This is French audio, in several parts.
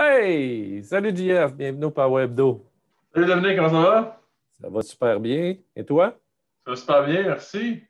Hey! Salut JF, bienvenue au Power Hebdo. Salut Dominique, comment ça va? Ça va super bien. Et toi? Ça va super bien, merci.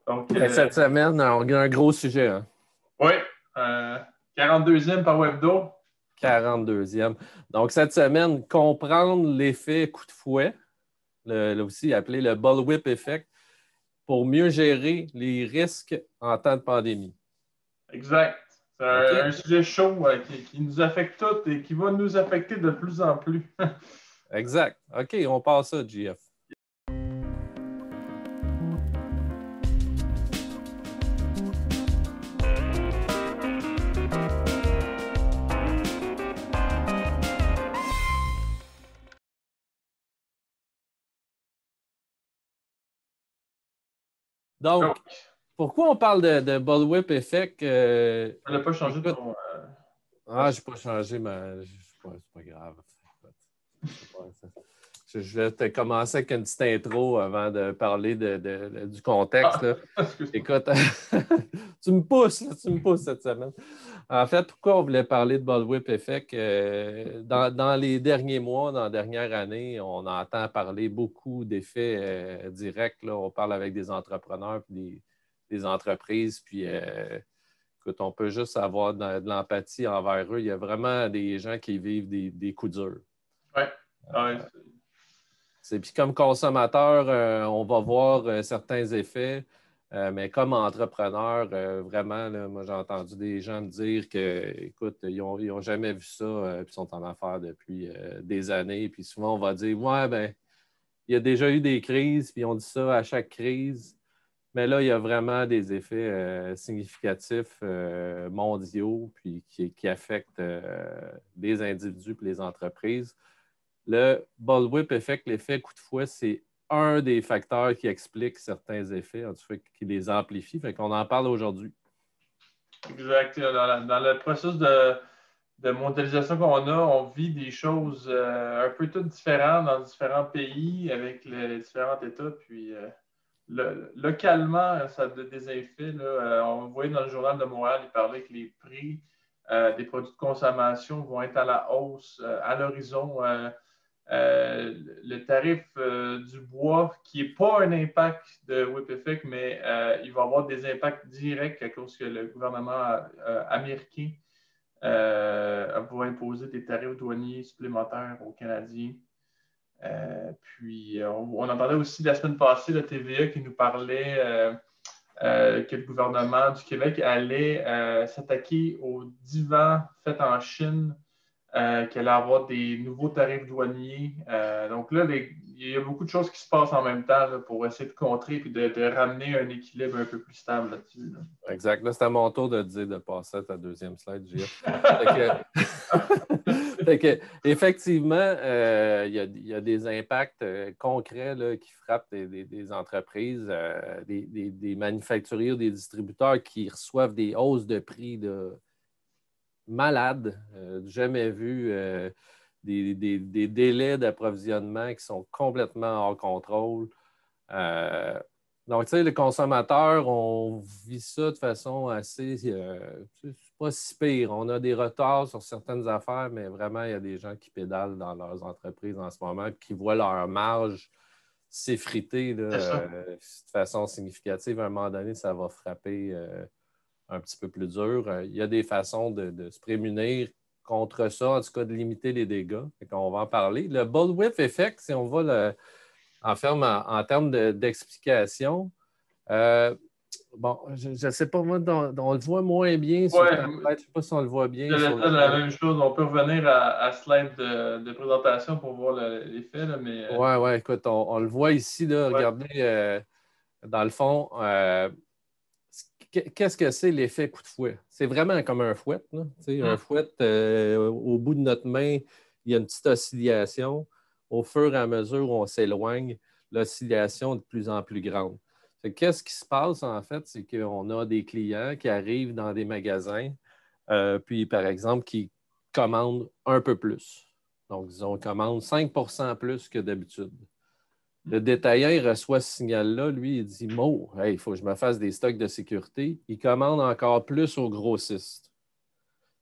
Donc, Cette semaine, on a un gros sujet, hein? oui, euh, 42e par Webdo. 42e. Donc, cette semaine, comprendre l'effet coup de fouet, là aussi appelé le bullwhip effect, pour mieux gérer les risques en temps de pandémie. Exact. C'est un OK? sujet chaud qui nous affecte tous et qui va nous affecter de plus en plus. Exact. OK, on passe ça, JF. Donc, Donc, pourquoi on parle de bullwhip effect? tu n'as pas changé Écoute, ton. je n'ai pas changé, mais c'est pas grave. Je vais te commencer avec une petite intro avant de parler du contexte, là. Excuse-moi. Écoute, tu me pousses, là, tu me pousses cette semaine. En fait, pourquoi on voulait parler de bullwhip effect? Dans les derniers mois, dans la dernière année, on entend parler beaucoup d'effets directs, là. On parle avec des entrepreneurs puis des entreprises, puis écoute, on peut juste avoir de l'empathie envers eux. Il y a vraiment des gens qui vivent des coups durs. Ouais. Ouais. Puis comme consommateur, on va voir certains effets, mais comme entrepreneur, vraiment, là, moi j'ai entendu des gens me dire que, écoute, ils n'ont jamais vu ça, puis ils sont en affaires depuis des années. Puis souvent, on va dire, ouais, ben, il y a déjà eu des crises, puis on dit ça à chaque crise. Mais là, il y a vraiment des effets significatifs mondiaux, puis qui affectent les individus et les entreprises. Le bullwhip effect, l'effet coup de fouet, c'est un des facteurs qui explique certains effets, en tout cas, qui les amplifie. Fait qu'on en parle aujourd'hui. Exact. Dans le processus de mondialisation qu'on a, on vit des choses un peu toutes différentes dans différents pays avec les différents États. Puis, localement, ça a des effets. Là. On voyait dans le journal de Montréal, il parlait que les prix des produits de consommation vont être à la hausse à l'horizon. Le tarif du bois, qui n'est pas un impact de Whip Effect, mais il va avoir des impacts directs à cause que le gouvernement américain va imposer des tarifs douaniers supplémentaires aux Canadiens. Puis, on entendait aussi la semaine passée le TVA qui nous parlait que le gouvernement du Québec allait s'attaquer aux divans faits en Chine, qu'elle allait avoir des nouveaux tarifs douaniers. Donc là, il y a beaucoup de choses qui se passent en même temps là, pour essayer de contrer et de ramener un équilibre un peu plus stable là-dessus. Là. Exact. Là, c'est à mon tour de dire de passer à ta deuxième slide, JF. Effectivement, il y a des impacts concrets là, qui frappent des entreprises, des manufacturiers ou des distributeurs qui reçoivent des hausses de prix malades, jamais vues, des délais d'approvisionnement qui sont complètement hors contrôle. Donc, tu sais, les consommateurs, on vit ça de façon assez. C'est pas si pire. On a des retards sur certaines affaires, mais vraiment, il y a des gens qui pédalent dans leurs entreprises en ce moment et qui voient leur marge s'effriter de façon significative. À un moment donné, ça va frapper un petit peu plus dur. Il y a des façons de se prémunir contre ça, en tout cas de limiter les dégâts. On va en parler. Le bullwhip effect, si on va en termes d'explication, bon, je ne sais pas, moi, on le voit moins bien sur Ouais, ta slide. Je ne sais pas si on le voit bien j'allais sur dire le la slide. même chose. On peut revenir à slide de présentation pour voir l'effet, là, mais Oui, écoute, on le voit ici, là, ouais. regardez, dans le fond, qu'est-ce que c'est l'effet coup de fouet? C'est vraiment comme un fouet, là. Un fouet, au bout de notre main, il y a une petite oscillation. Au fur et à mesure où on s'éloigne, l'oscillation est de plus en plus grande. Qu'est-ce qui se passe, en fait? C'est qu'on a des clients qui arrivent dans des magasins, puis, par exemple, qui commandent un peu plus. Donc, disons, commandent 5 plus que d'habitude. Le détaillant, il reçoit ce signal-là. Lui, il dit il faut que je me fasse des stocks de sécurité. Il commande encore plus aux grossistes.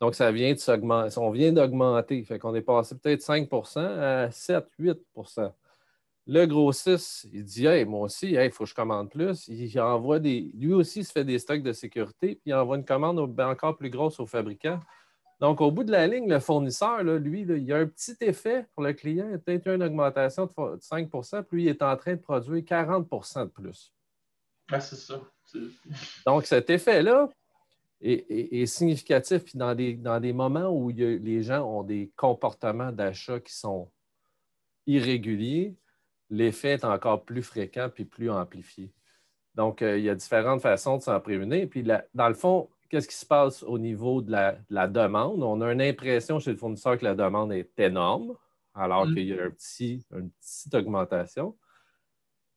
Donc, ça vient de s'augmenter. On vient d'augmenter. Fait qu'on est passé peut-être 5 à 7-8. Le grossiste, il dit hey, moi aussi, il faut que je commande plus. Il envoie des. Lui aussi, il se fait des stocks de sécurité, puis il envoie une commande encore plus grosse au fabricant. Donc, au bout de la ligne, le fournisseur, là, lui, là, il y a un petit effet pour le client. Il y a peut-être une augmentation de 5 puis lui, il est en train de produire 40 de plus. Ah, c'est ça. Donc, cet effet-là est significatif. Puis dans des moments où les gens ont des comportements d'achat qui sont irréguliers, l'effet est encore plus fréquent puis plus amplifié. Donc, il y a différentes façons de s'en prévenir. Puis, dans le fond, qu'est-ce qui se passe au niveau de la demande? On a une impression chez le fournisseur que la demande est énorme, alors qu'il y a une petite augmentation.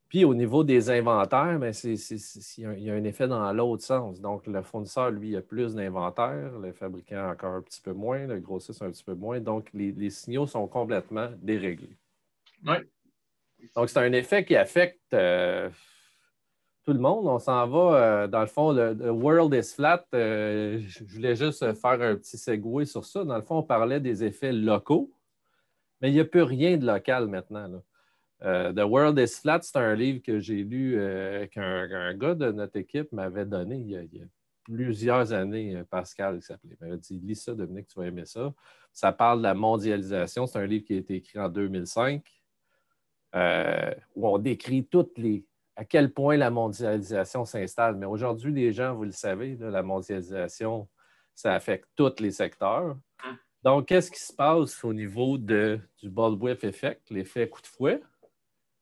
Puis, au niveau des inventaires, bien, il y a un effet dans l'autre sens. Donc, le fournisseur, lui, a plus d'inventaire, le fabricant encore un petit peu moins, le grossiste un petit peu moins. Donc, les signaux sont complètement déréglés. Oui. Donc, c'est un effet qui affecte tout le monde. On s'en va, dans le fond, le world is flat. Je voulais juste faire un petit segway sur ça. Dans le fond, on parlait des effets locaux, mais il n'y a plus rien de local maintenant, là. The World is Flat, c'est un livre que j'ai lu qu'un gars de notre équipe m'avait donné il y a plusieurs années, Pascal, il s'appelait. Il m'avait dit lis ça, Dominique, tu vas aimer ça. Ça parle de la mondialisation. C'est un livre qui a été écrit en 2005, où on décrit à quel point la mondialisation s'installe. Mais aujourd'hui, les gens, vous le savez, là, la mondialisation, ça affecte tous les secteurs. Donc, qu'est-ce qui se passe au niveau du bullwhip effect, l'effet coup de fouet?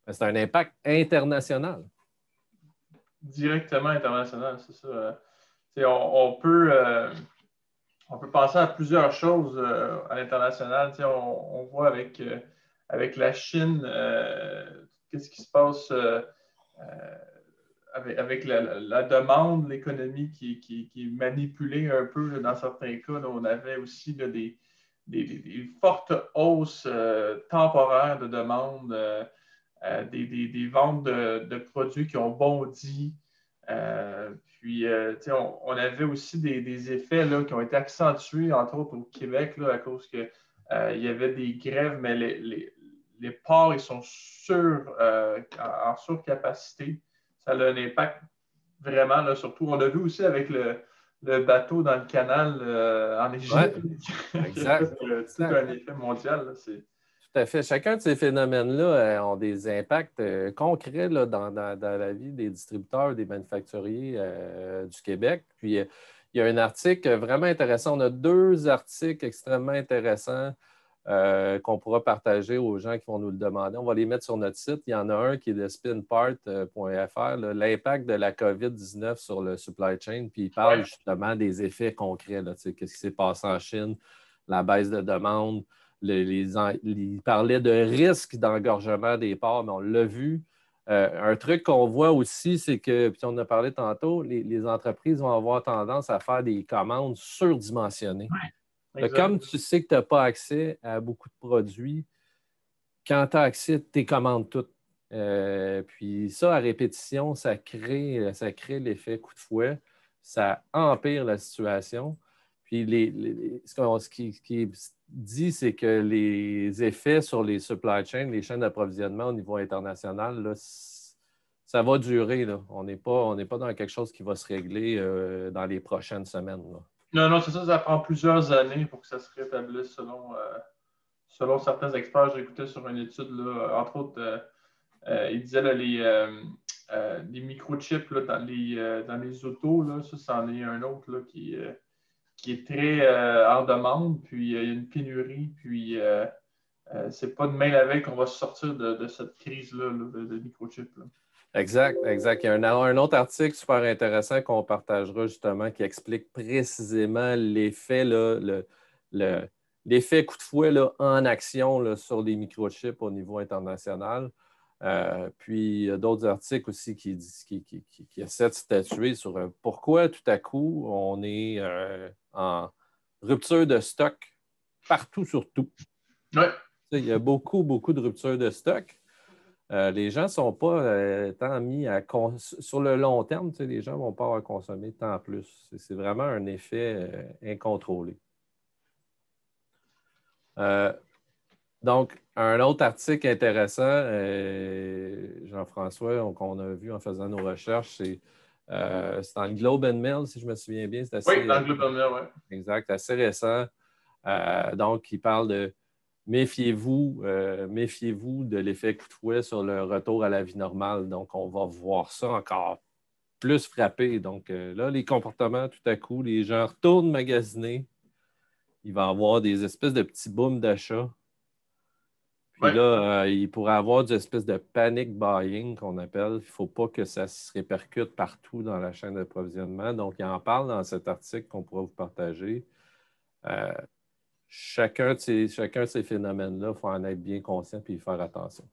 C'est un impact international. Directement international, c'est ça. On peut penser à plusieurs choses à l'international. On voit avec la Chine, qu'est-ce qui se passe avec la demande, l'économie qui est manipulée un peu là, dans certains cas. Là, on avait aussi là, des fortes hausses temporaires de demande. Des ventes de produits qui ont bondi. On avait aussi des effets là, qui ont été accentués, entre autres au Québec, là, à cause qu'il il y avait des grèves, mais les ports ils sont en surcapacité. Ça a un impact vraiment, là, surtout. On l'a vu aussi avec le bateau dans le canal en Égypte, ouais, exact. Tout un effet mondial. Là, tout à fait. Chacun de ces phénomènes-là ont des impacts concrets là, dans la vie des distributeurs, des manufacturiers du Québec. Puis, il y a un article vraiment intéressant. On a 2 articles extrêmement intéressants qu'on pourra partager aux gens qui vont nous le demander. On va les mettre sur notre site. Il y en a un qui est de spinpart.fr, l'impact de la COVID-19 sur le supply chain. Puis, il parle justement des effets concrets. Qu'est-ce qui s'est passé en Chine, la baisse de demande. Il parlait de risque d'engorgement des ports, mais on l'a vu. Un truc qu'on voit aussi, c'est que, puis on en a parlé tantôt, les entreprises vont avoir tendance à faire des commandes surdimensionnées. Comme tu sais que tu n'as pas accès à beaucoup de produits, quand tu as accès, tu commandes toutes. Puis ça, à répétition, ça crée l'effet coup de fouet. Ça empire la situation. Puis ce qui est dit, c'est que les effets sur les supply chains, les chaînes d'approvisionnement au niveau international, là, ça va durer. Là. On n'est pas dans quelque chose qui va se régler dans les prochaines semaines. Là. Non, c'est ça, ça prend plusieurs années pour que ça se rétablisse selon certains experts. J'ai écouté sur une étude, là, entre autres, il disait là, les microchips là, dans les autos, là, ça, c'en est un autre là, qui est très en demande, puis il y a une pénurie, puis c'est pas demain la veille qu'on va sortir de cette crise-là de microchips. Là. Exact. Il y a un autre article super intéressant qu'on partagera justement qui explique précisément l'effet, là, l'effet coup de fouet là, en action là, sur les microchips au niveau international. Puis il y a d'autres articles aussi qui essaient de statuer sur pourquoi tout à coup on est en rupture de stock partout sur tout. Ouais. Il y a beaucoup de ruptures de stock. Les gens ne sont pas tant mis sur le long terme, les gens ne vont pas avoir consommé tant plus. C'est vraiment un effet incontrôlé. Euh, donc, un autre article intéressant, Jean-François, qu'on a vu en faisant nos recherches, c'est dans le Globe and Mail, si je me souviens bien. C'est Oui, assez dans le Globe and Mail, oui. exact, assez récent. Donc, il parle de méfiez-vous de l'effet coup de fouet sur le retour à la vie normale. Donc, on va voir ça encore plus frappé. Donc, là, les comportements, tout à coup, les gens retournent magasiner. Il va y avoir des espèces de petits booms d'achat. Puis Oui. là, il pourrait y avoir des espèces de panic buying qu'on appelle. Il ne faut pas que ça se répercute partout dans la chaîne d'approvisionnement. Donc, il en parle dans cet article qu'on pourra vous partager. Euh, chacun de ces phénomènes-là, il faut en être bien conscient et y faire attention.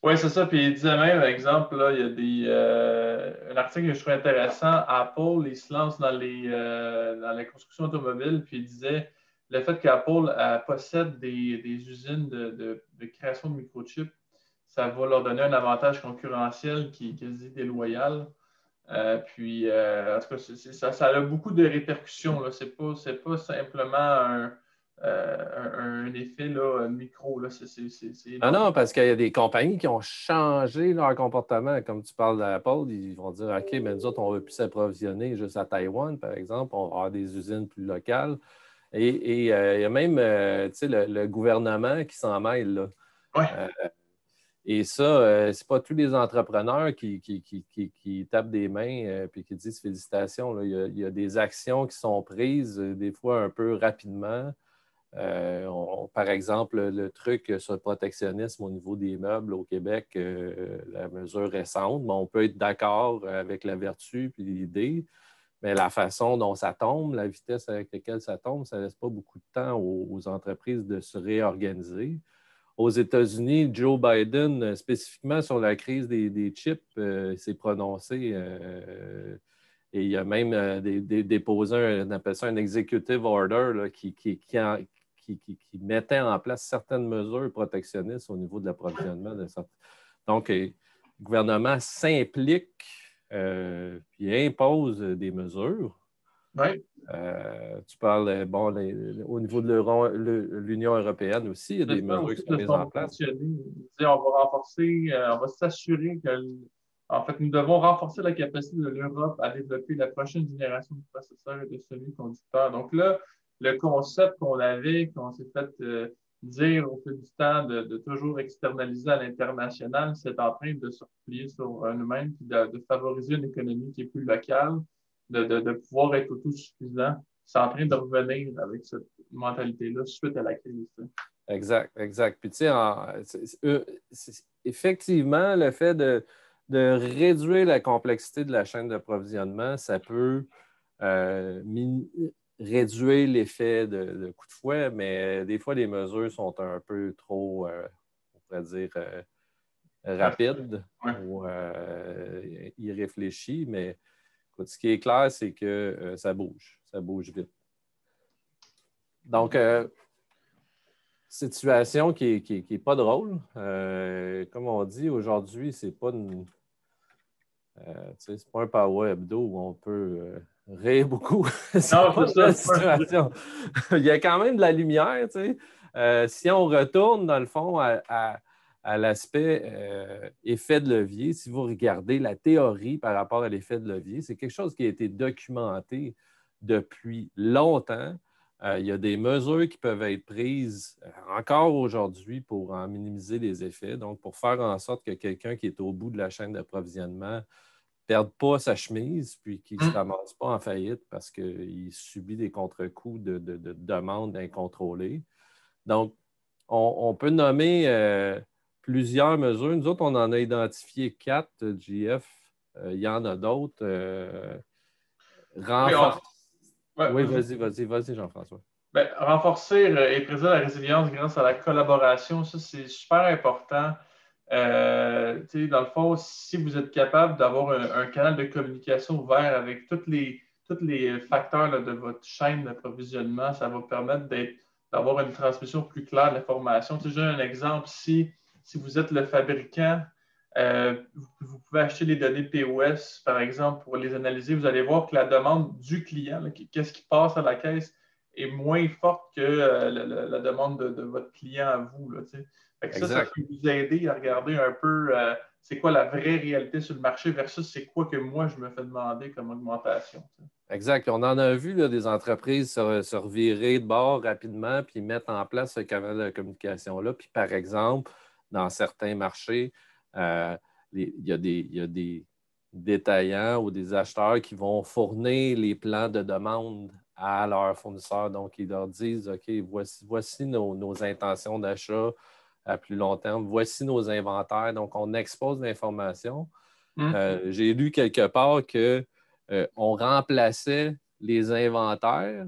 Oui, c'est ça. Puis il disait même, par exemple, là, il y a un article que je trouve intéressant. Apple, il se lance dans la construction automobile, puis il disait le fait qu'Apple possède des usines de création de microchips, ça va leur donner un avantage concurrentiel qui est quasi déloyal. En tout cas, ça a beaucoup de répercussions. Là. C'est pas simplement un effet là, micro. Là. C'est Ah énorme. non, parce qu'il y a des compagnies qui ont changé leur comportement. Comme tu parles d'Apple, ils vont dire OK, mais nous autres, on ne veut plus s'approvisionner juste à Taïwan, par exemple. On va avoir des usines plus locales. Et il y a même le gouvernement qui s'en mêle. Là. Ouais. Et ça, c'est pas tous les entrepreneurs qui tapent des mains et qui disent félicitations. Là. Il y a des actions qui sont prises, des fois un peu rapidement. Par exemple, le truc sur le protectionnisme au niveau des meubles au Québec, la mesure récente, mais on peut être d'accord avec la vertu et l'idée, mais la façon dont ça tombe, la vitesse avec laquelle ça tombe, ça ne laisse pas beaucoup de temps aux entreprises de se réorganiser. Aux États-Unis, Joe Biden, spécifiquement sur la crise des chips, s'est prononcé et il a même déposé, on appelle ça un executive order là, qui mettait en place certaines mesures protectionnistes au niveau de l'approvisionnement. Donc, le gouvernement s'implique puis impose des mesures. Ouais. Tu parles, au niveau de l'Union européenne aussi, il y a C'est des ça mesures aussi qui sont de mises en son place. mentionné. Il disait on va renforcer, on va s'assurer que, en fait, nous devons renforcer la capacité de l'Europe à développer la prochaine génération de processeurs et de semi-conducteurs. Donc là, le concept qu'on avait, qu'on s'est fait dire au fil du temps de toujours externaliser à l'international, c'est en train de se replier sur nous-mêmes et de favoriser une économie qui est plus locale, de pouvoir être autosuffisant. C'est en train de revenir avec cette mentalité-là suite à la crise. Exact, exact. Puis, tu sais, effectivement, le fait de réduire la complexité de la chaîne d'approvisionnement, ça peut réduire l'effet de coup de fouet, mais des fois, les mesures sont un peu trop, on pourrait dire, rapides Ouais. ou irréfléchies. Mais écoute, ce qui est clair, c'est que ça bouge vite. Donc, situation qui est pas drôle. Comme on dit, aujourd'hui, c'est pas c'est pas un Power Hebdo où on peut rire beaucoup. C'est Non, pas c'est une ça. belle situation. Il y a quand même de la lumière. Si on retourne, dans le fond, à l'aspect effet de levier, si vous regardez la théorie par rapport à l'effet de levier, c'est quelque chose qui a été documenté depuis longtemps. Il y a des mesures qui peuvent être prises encore aujourd'hui pour en minimiser les effets, donc pour faire en sorte que quelqu'un qui est au bout de la chaîne d'approvisionnement ne perde pas sa chemise puis qu'il ne se ramasse pas en faillite parce qu'il subit des contre-coups de demandes incontrôlées. Donc, on peut nommer plusieurs mesures. Nous autres, on en a identifié 4, JF. Il y en a d'autres. Oui, Oui, vas-y, Jean-François. renforcer et préserver la résilience grâce à la collaboration, ça, c'est super important. Dans le fond, si vous êtes capable d'avoir un canal de communication ouvert avec tous les facteurs là, de votre chaîne d'approvisionnement, ça va permettre d'avoir une transmission plus claire de l'information. J'ai un exemple, si vous êtes le fabricant, vous pouvez acheter les données POS, par exemple, pour les analyser. Vous allez voir que la demande du client, qu'est-ce qui passe à la caisse, est moins forte que la demande de votre client à vous. Là, fait que ça peut vous aider à regarder un peu c'est quoi la vraie réalité sur le marché versus c'est quoi que moi je me fais demander comme augmentation. Exact. On en a vu là, des entreprises se revirer de bord rapidement puis mettre en place ce canal de communication-là. Puis par exemple, dans certains marchés, il y a des détaillants ou des acheteurs qui vont fournir les plans de demande à leurs fournisseurs. Donc, ils leur disent, OK, voici nos intentions d'achat à plus long terme, voici nos inventaires. Donc, on expose l'information. J'ai lu quelque part que on remplaçait les inventaires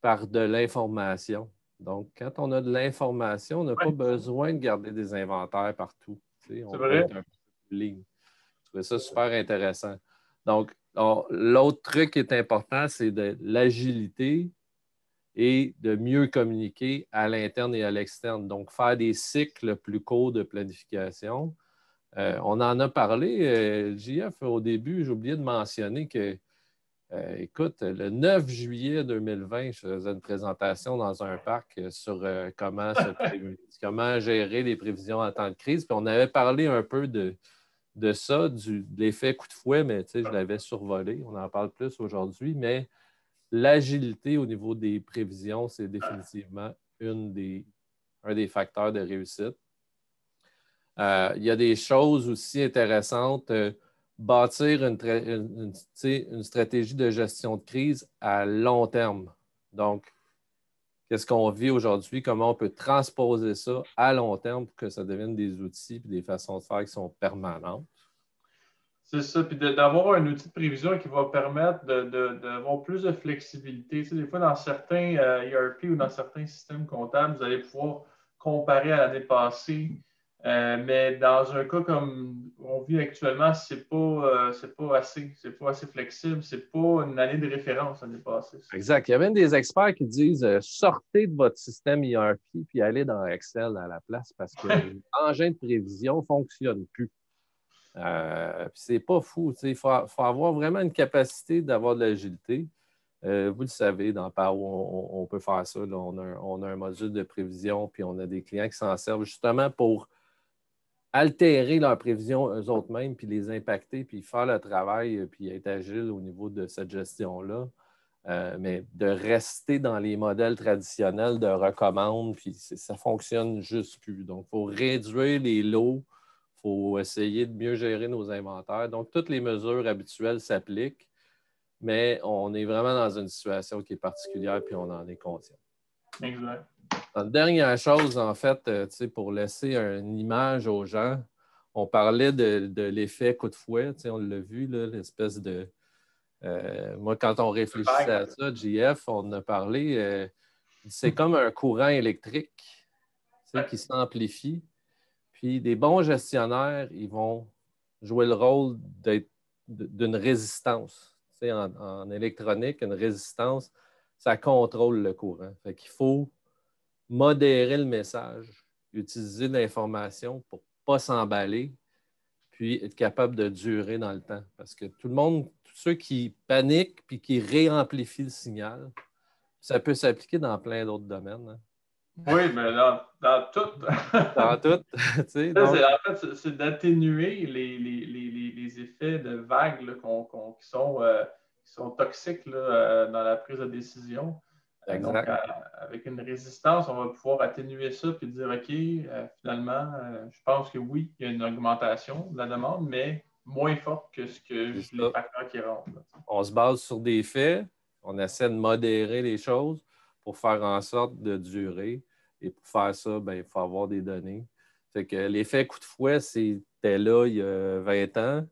par de l'information. Donc, quand on a de l'information, on n'a pas besoin de garder des inventaires partout. On peut être un peu plus ligne. Je trouvais ça super intéressant. Donc, l'autre truc qui est important, c'est de l'agilité et de mieux communiquer à l'interne et à l'externe. Donc, faire des cycles plus courts de planification. On en a parlé, JF, au début, j'ai oublié de mentionner que, écoute, le 9 juillet 2020, je faisais une présentation dans un parc sur comment gérer les prévisions en temps de crise. Puis on avait parlé un peu de ça, de l'effet coup de fouet, mais je l'avais survolé. On en parle plus aujourd'hui, mais l'agilité au niveau des prévisions, c'est définitivement un des facteurs de réussite. Il y a des choses aussi intéressantes. Bâtir une stratégie de gestion de crise à long terme. Donc, qu'est-ce qu'on vit aujourd'hui? Comment on peut transposer ça à long terme pour que ça devienne des outils et des façons de faire qui sont permanentes? C'est ça, puis d'avoir un outil de prévision qui va permettre d'avoir plus de flexibilité. Des fois, dans certains ERP ou dans certains systèmes comptables, vous allez pouvoir comparer à l'année passée, mais dans un cas comme on vit actuellement, c'est pas assez flexible, c'est pas une année de référence l'année passée. Exact. Il y a même des experts qui disent sortez de votre système ERP puis allez dans Excel à la place parce que l'engin de prévision ne fonctionne plus. C'est pas fou. Il faut avoir vraiment une capacité d'avoir de l'agilité. Vous le savez, dans Power, on peut faire ça. Là. On a un module de prévision, puis on a des clients qui s'en servent justement pour altérer leurs prévisions eux-mêmes, puis les impacter, puis faire le travail, puis être agile au niveau de cette gestion-là. Mais de rester dans les modèles traditionnels de recommande, puis ça ne fonctionne juste plus. Donc, il faut réduire les lots, il faut essayer de mieux gérer nos inventaires. Donc, toutes les mesures habituelles s'appliquent, mais on est vraiment dans une situation qui est particulière, puis on en est conscient. Exact. La dernière chose, en fait, pour laisser une image aux gens, on parlait de l'effet coup de fouet, on l'a vu, là, l'espèce de... moi, quand on réfléchissait à ça, JF, on a parlé, c'est comme un courant électrique qui s'amplifie. Puis des bons gestionnaires, ils vont jouer le rôle d'une résistance. En électronique, une résistance, ça contrôle le courant. Fait qu'il faut modérer le message, utiliser l'information pour ne pas s'emballer, puis être capable de durer dans le temps. Parce que tout le monde, tous ceux qui paniquent puis qui réamplifient le signal, ça peut s'appliquer dans plein d'autres domaines. Hein. Oui, mais dans tout. Dans tout. Donc... En fait, c'est d'atténuer les effets de vagues là, qui sont toxiques là, dans la prise de décision. Donc, avec une résistance, on va pouvoir atténuer ça et dire, OK, finalement, je pense que oui, il y a une augmentation de la demande, mais moins forte que les facteurs qui rentrent. Là. On se base sur des faits, on essaie de modérer les choses pour faire en sorte de durer. Et pour faire ça, il faut avoir des données. Fait que l'effet coup de fouet, c'était là il y a 20 ans.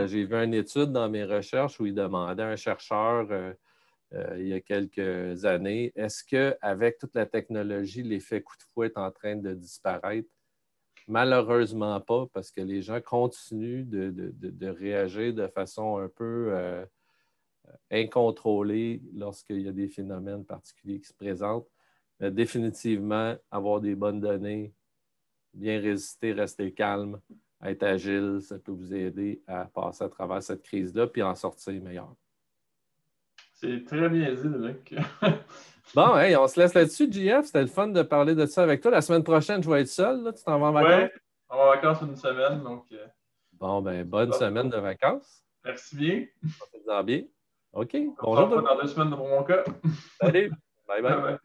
J'ai vu une étude dans mes recherches où il demandait à un chercheur il y a quelques années, est-ce qu'avec toute la technologie, l'effet coup de fouet est en train de disparaître? Malheureusement pas, parce que les gens continuent de réagir de façon un peu incontrôlée lorsqu'il y a des phénomènes particuliers qui se présentent. Mais définitivement, avoir des bonnes données, bien résister, rester calme, être agile, ça peut vous aider à passer à travers cette crise-là puis en sortir meilleur. C'est très bien dit, Luc. Bon, hey, on se laisse là-dessus, JF. C'était le fun de parler de ça avec toi. La semaine prochaine, je vais être seul. Là. Tu t'en vas en vacances? Ouais, on va en vacances une semaine, donc Bon, ben, bonne semaine de vacances. merci bien. Profite-en bien. OK. On se Bonjour tout le revoit monde. dans 2 semaines pour mon cas. Salut. Bye bye. Bye bye.